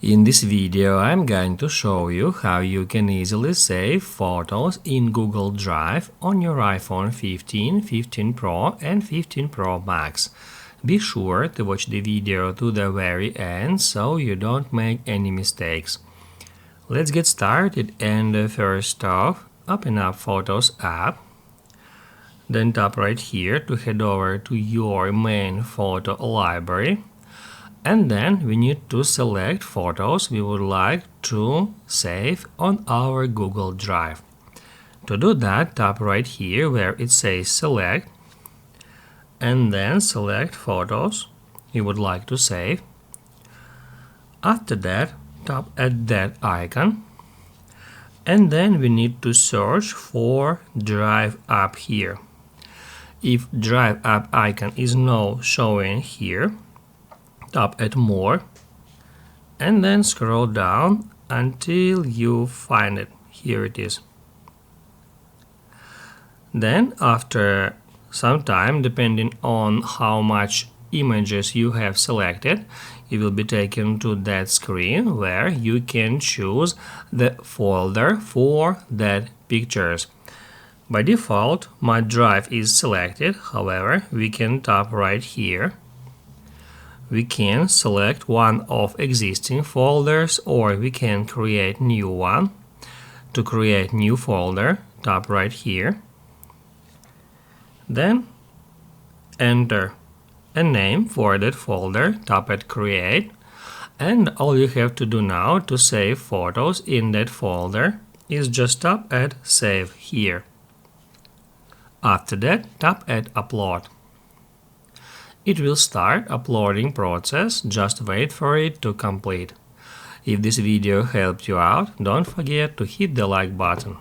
In this video, I'm going to show you how you can easily save photos in Google Drive on your iPhone 15, 15 Pro and 15 Pro Max. Be sure to watch the video to the very end so you don't make any mistakes. Let's get started, and first off, open up Photos app. Then tap right here to head over to your main photo library. And then we need to select photos we would like to save on our Google Drive. To do that, tap right here where it says Select, and then select photos you would like to save. After that, tap at that icon, and then we need to search for Drive app here. If Drive app icon is now showing here, tap at More, and then scroll down until you find it. Here it is. Then after some time, depending on how much images you have selected, you will be taken to that screen where you can choose the folder for that pictures. By default, my drive is selected. However, we can tap right here. We can select one of existing folders, or we can create new one. To create new folder, tap right here. Then enter a name for that folder, tap at Create, and all you have to do now to save photos in that folder is just tap at Save here. After that, tap at Upload. It will start uploading process, just wait for it to complete. If this video helped you out, don't forget to hit the like button.